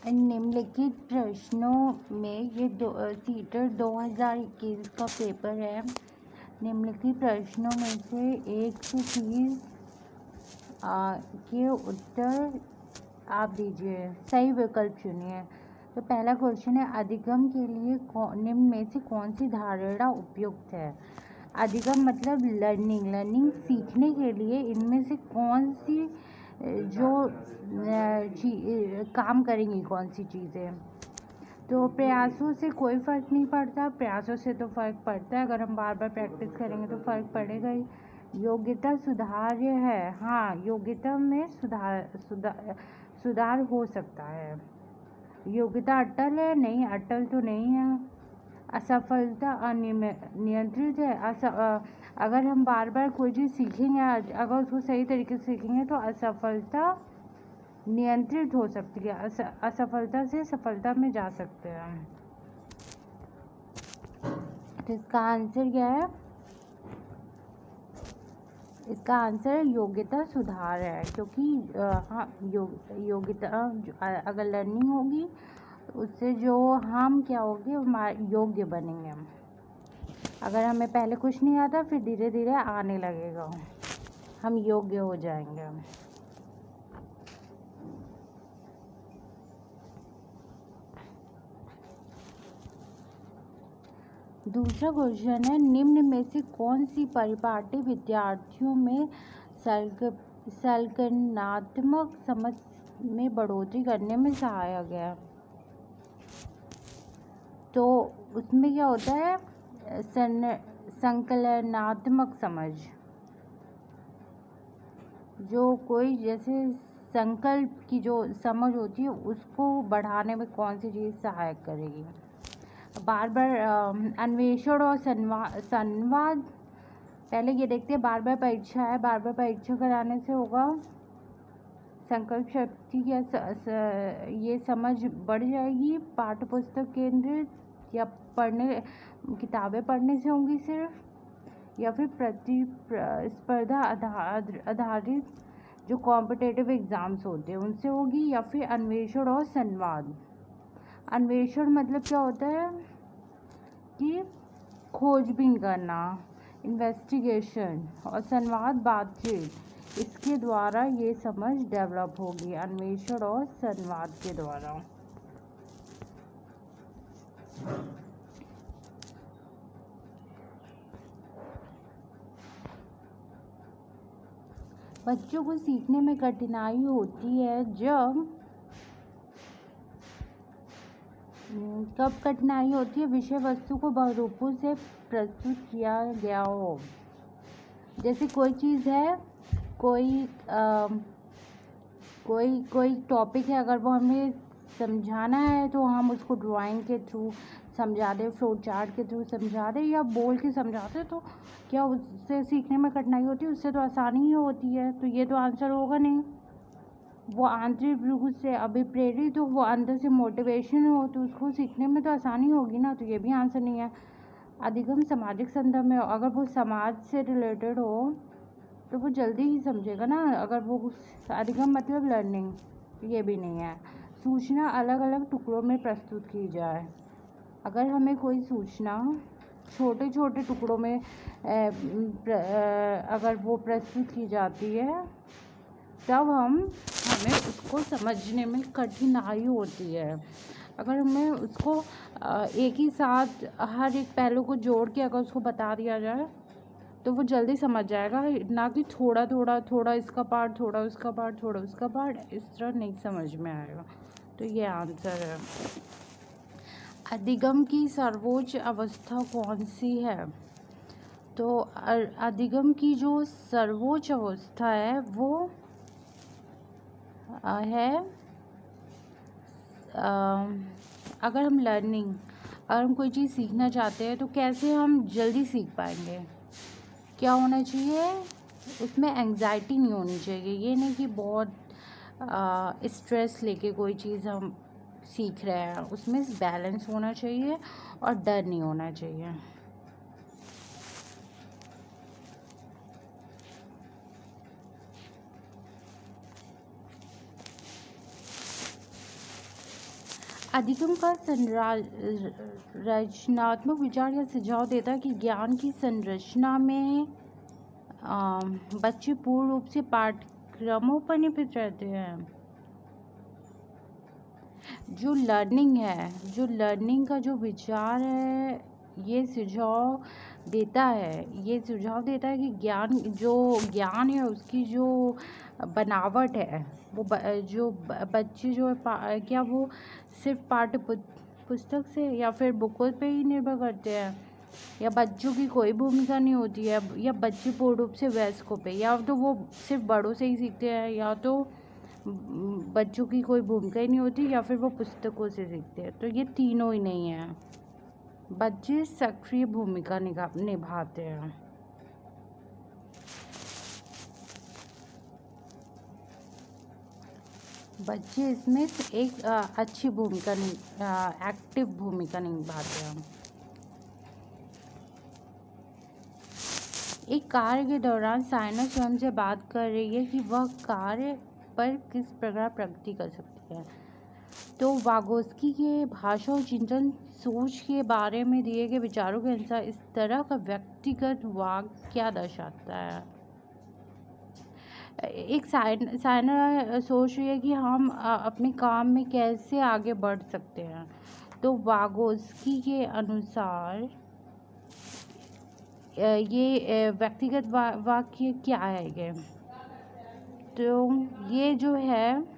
निम्नलिखित प्रश्नों में ये सीटेट 2021 का पेपर है। निम्नलिखित प्रश्नों में से 130 के उत्तर आप दीजिए, सही विकल्प चुनिए। तो पहला क्वेश्चन है, अधिगम के लिए निम्न में से कौन सी धारणा उपयुक्त है। अधिगम मतलब लर्निंग सीखने के लिए इनमें से कौन सी जो काम करेंगी, कौन सी चीज़ें। तो प्रयासों से कोई फ़र्क नहीं पड़ता, प्रयासों से तो फ़र्क पड़ता है। अगर हम बार बार प्रैक्टिस करेंगे तो फ़र्क पड़ेगा ही। योग्यता सुधार्य है, हाँ योग्यता में सुधार हो सकता है। योग्यता अटल है, नहीं अटल तो नहीं है। असफलता अनियंत्रित है। अगर हम बार बार कोई चीज़ सीखेंगे, अगर उसको सही तरीके से सीखेंगे तो असफलता नियंत्रित हो सकती है। असफलता से सफलता में जा सकते हैं। तो इसका आंसर क्या है? इसका आंसर योग्यता सुधार है, क्योंकि हाँ योग्यता अगर लर्निंग होगी उससे जो हम क्या होंगे, हमारे योग्य बनेंगे। अगर हमें पहले कुछ नहीं आता फिर धीरे धीरे आने लगेगा, हम योग्य हो जाएंगे। दूसरा क्वेश्चन है, निम्न में से कौन सी परिपाटी विद्यार्थियों में संकलनात्मक समझ में बढ़ोतरी करने में सहायक है। तो उसमें क्या होता है, संकलनात्मक समझ, जो कोई जैसे संकल्प की जो समझ होती है उसको बढ़ाने में कौन सी चीज़ सहायक करेगी। बार बार अन्वेषण और संवाद, पहले ये देखते हैं। बार बार परीक्षा है, बार बार परीक्षा कराने से होगा संकल्प शक्ति या ये समझ बढ़ जाएगी। पाठ्य पुस्तक केंद्रित या किताबें पढ़ने से होंगी सिर्फ, या फिर प्रतिस्पर्धा आधारित जो कॉम्पिटिटिव एग्ज़ाम्स होते हैं उनसे होगी, या फिर अन्वेषण और संवाद। अन्वेषण मतलब क्या होता है कि खोजबीन करना, इन्वेस्टिगेशन, और संवाद बातचीत, इसके द्वारा ये समझ डेवलप होगी, अन्वेषण और संवाद के द्वारा। बच्चों को सीखने में कठिनाई होती है कब कठिनाई होती है, विषय वस्तु को बहुरूपों से प्रस्तुत किया गया हो। जैसे कोई चीज़ है, कोई टॉपिक है, अगर वो हमें समझाना है तो हम उसको ड्राइंग के थ्रू समझा दें, फ्लो चार्ट के थ्रू समझा दें, या बोल के समझाते तो क्या उससे सीखने में कठिनाई होती है? उससे तो आसानी ही होती है। तो ये तो आंसर होगा नहीं। वो आंतरिक रूप से अभिप्रेरित हो, वो अंदर से मोटिवेशन हो, तो उसको सीखने में तो आसानी होगी ना। तो ये भी आंसर नहीं है। अधिगम सामाजिक संदर्भ में हो, अगर वो समाज से रिलेटेड हो तो वो जल्दी ही समझेगा ना। अगर वो अधिगम मतलब लर्निंग, ये भी नहीं है। सूचना अलग अलग टुकड़ों में प्रस्तुत की जाए, अगर हमें कोई सूचना छोटे छोटे टुकड़ों में अगर वो प्रस्तुत की जाती है तब हमें उसको समझने में कठिनाई होती है। अगर हमें उसको एक ही साथ हर एक पहलू को जोड़ के अगर उसको बता दिया जाए तो वो जल्दी समझ जाएगा, ना कि थोड़ा थोड़ा, थोड़ा इसका पार्ट, थोड़ा उसका पार्ट, थोड़ा उसका पार्ट, इस तरह नहीं समझ में आएगा। तो ये आंसर है। अधिगम की सर्वोच्च अवस्था कौन सी है? तो अधिगम की जो सर्वोच्च अवस्था है वो है, अगर हम कोई चीज़ सीखना चाहते हैं तो कैसे हम जल्दी सीख पाएंगे। क्या होना चाहिए उसमें? एंग्जाइटी नहीं होनी चाहिए। ये नहीं कि बहुत स्ट्रेस लेके कोई चीज़ हम सीख रहे हैं। उसमें बैलेंस होना चाहिए और डर नहीं होना चाहिए। अधिगम का रचनात्मक विचार या सुझाव देता है कि ज्ञान की संरचना में बच्चे पूर्ण रूप से पाठ्यक्रमों पर निर्भर रहते हैं। जो लर्निंग का जो विचार है, ये सुझाव देता है कि ज्ञान है उसकी जो बनावट है वो बच्चे जो है क्या वो सिर्फ पाठ्य पुस्तक से या फिर बुकों पे ही निर्भर करते हैं, या बच्चों की कोई भूमिका नहीं होती है, या बच्चे पूर्ण रूप से वयस्कों पे, या तो वो सिर्फ बड़ों से ही सीखते हैं, या तो बच्चों की कोई भूमिका ही नहीं होती, या फिर वो पुस्तकों से सीखते हैं। तो ये तीनों ही नहीं है। बच्चे सक्रिय भूमिका निभाते हैं। बच्चे इसमें एक अच्छी भूमिका एक्टिव भूमिका निभाते हैं। एक कार्य के दौरान साइना स्वयं से बात कर रही है कि वह कार्य पर किस प्रकार प्रगति कर सकती है। तो वागोस्की के भाषा और चिंतन सोच के बारे में दिए गए विचारों के अनुसार इस तरह का व्यक्तिगत वाक्य क्या दर्शाता है। एक साइना सोच रही है कि हम अपने काम में कैसे आगे बढ़ सकते हैं। तो वागोस्की के अनुसार ये व्यक्तिगत वाक्य क्या है ये। तो ये जो है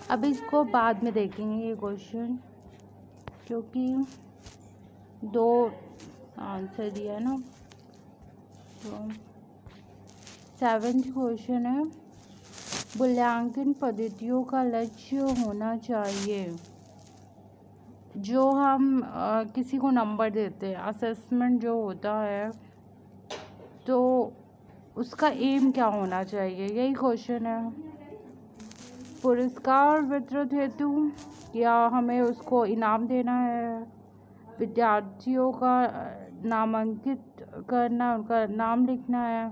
अब इसको बाद में देखेंगे ये क्वेश्चन, क्योंकि 2 आंसर दिया है ना। तो 7th क्वेश्चन है, मूल्यांकन पद्धतियों का लक्ष्य होना चाहिए। जो हम किसी को नंबर देते हैं, असेसमेंट जो होता है, तो उसका एम क्या होना चाहिए, यही क्वेश्चन है। पुरस्कार वितरण हेतु, या हमें उसको इनाम देना है, विद्यार्थियों का नामांकित करना, उनका नाम लिखना है,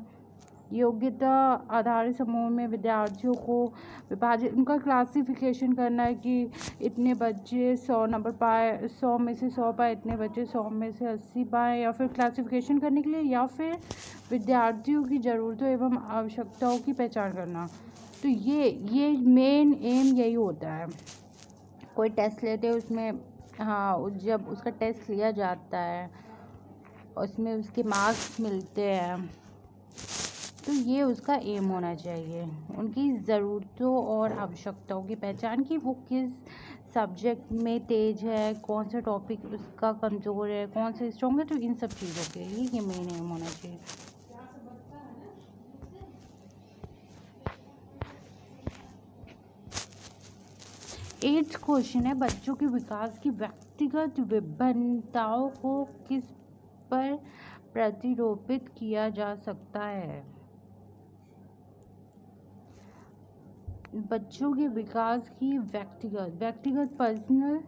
योग्यता आधारित समूह में विद्यार्थियों को विभाजित, उनका क्लासिफिकेशन करना है कि इतने बच्चे 100 नंबर पाए, 100 में से 100 पाए, इतने बच्चे 100 में से 80 पाए, या फिर क्लासिफिकेशन करने के लिए, या फिर विद्यार्थियों की ज़रूरतों एवं आवश्यकताओं की पहचान करना। तो ये मेन एम यही होता है। कोई टेस्ट लेते हैं उसमें, हाँ, जब उसका टेस्ट लिया जाता है उसमें उसके मार्क्स मिलते हैं, तो ये उसका एम होना चाहिए, उनकी ज़रूरतों और आवश्यकताओं की पहचान, कि वो किस सब्जेक्ट में तेज है, कौन सा टॉपिक उसका कमज़ोर है, कौन सा स्ट्रॉन्ग है। तो इन सब चीज़ों के लिए ये मेन एम होना चाहिए। एट्थ क्वेश्चन है, बच्चों के विकास की व्यक्तिगत विभिन्नताओं को किस पर प्रतिरोपित किया जा सकता है। बच्चों के विकास की व्यक्तिगत पर्सनल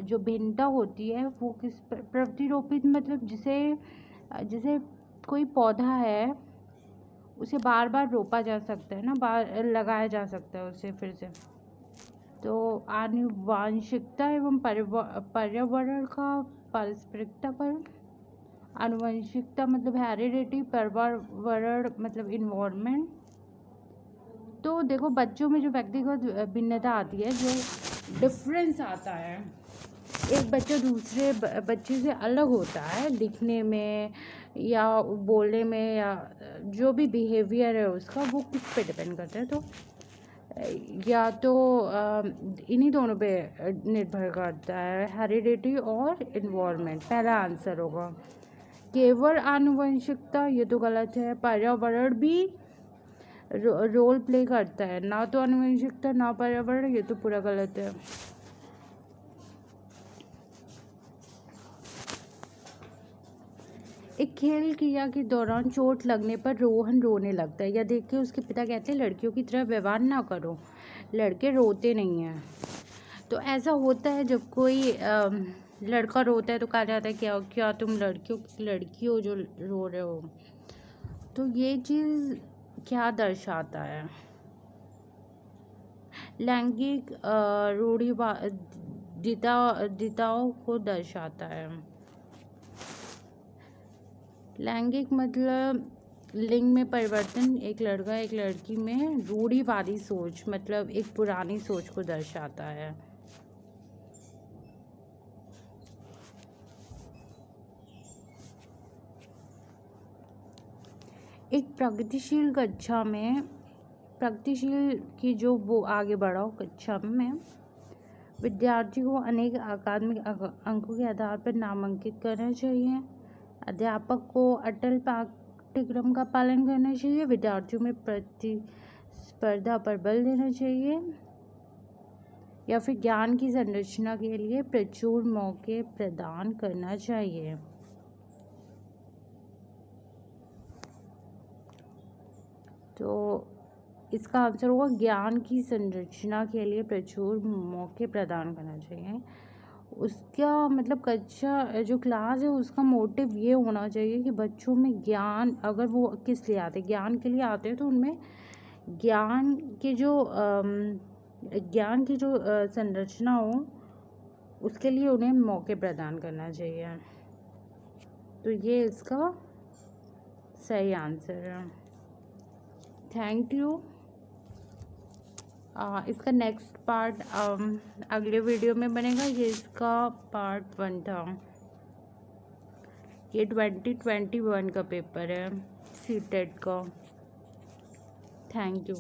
जो भिन्नता होती है वो किस पर प्रतिरोपित, मतलब जिसे कोई पौधा है उसे बार बार रोपा जा सकता है ना, लगाया जा सकता है उसे फिर से। तो आनुवांशिकता एवं पर्यावरण का पारस्परिकता पर, आनुवंशिकता मतलब हेरिडिटी, पर्यावरण मतलब इन्वायरमेंट। तो देखो बच्चों में जो व्यक्तिगत भिन्नता आती है, जो डिफरेंस आता है, एक बच्चा दूसरे बच्चे से अलग होता है दिखने में या बोलने में, या जो भी बिहेवियर है उसका, वो किस पे डिपेंड करता है। तो या तो इन्हीं दोनों पे निर्भर करता है, हेरिडिटी और इन्वायरमेंट। पहला आंसर होगा। केवल आनुवंशिकता, ये तो गलत है। पर्यावरण भी रोल प्ले करता है, ना तो आनुवंशिकता ना पर्यावरण, ये तो पूरा गलत है। एक खेल क्रिया के दौरान चोट लगने पर रोहन रोने लगता है, या देख के उसके पिता कहते हैं लड़कियों की तरह व्यवहार ना करो, लड़के रोते नहीं हैं। तो ऐसा होता है जब कोई लड़का रोता है तो कहा जाता है क्या क्या तुम लड़की हो जो रो रहे हो। तो ये चीज़ क्या दर्शाता है? लैंगिक रूढ़िवादिताओं को दर्शाता है। लैंगिक मतलब लिंग में परिवर्तन एक लड़का एक लड़की में रूढ़िवादी सोच मतलब एक पुरानी सोच को दर्शाता है। एक प्रगतिशील की जो वो आगे बढ़ा हो कक्षा में विद्यार्थी को अनेक अकादमिक अंकों के आधार पर नामांकित करना चाहिए। अध्यापक को अटल पाठ्यक्रम का पालन करना चाहिए। विद्यार्थियों में प्रतिस्पर्धा पर बल देना चाहिए या फिर ज्ञान की संरचना के लिए प्रचुर मौके प्रदान करना चाहिए। तो इसका आंसर होगा ज्ञान की संरचना के लिए प्रचुर मौके प्रदान करना चाहिए। उसका मतलब कक्षा जो क्लास है उसका मोटिव ये होना चाहिए कि बच्चों में ज्ञान, अगर वो किस लिए आते हैं, ज्ञान के लिए आते हैं, तो उनमें ज्ञान की जो संरचना हो उसके लिए उन्हें मौके प्रदान करना चाहिए। तो ये इसका सही आंसर है। Thank you. इसका नेक्स्ट पार्ट अगले वीडियो में बनेगा। ये इसका पार्ट 1 था। ये 2021 का पेपर है सीटेट का। Thank you.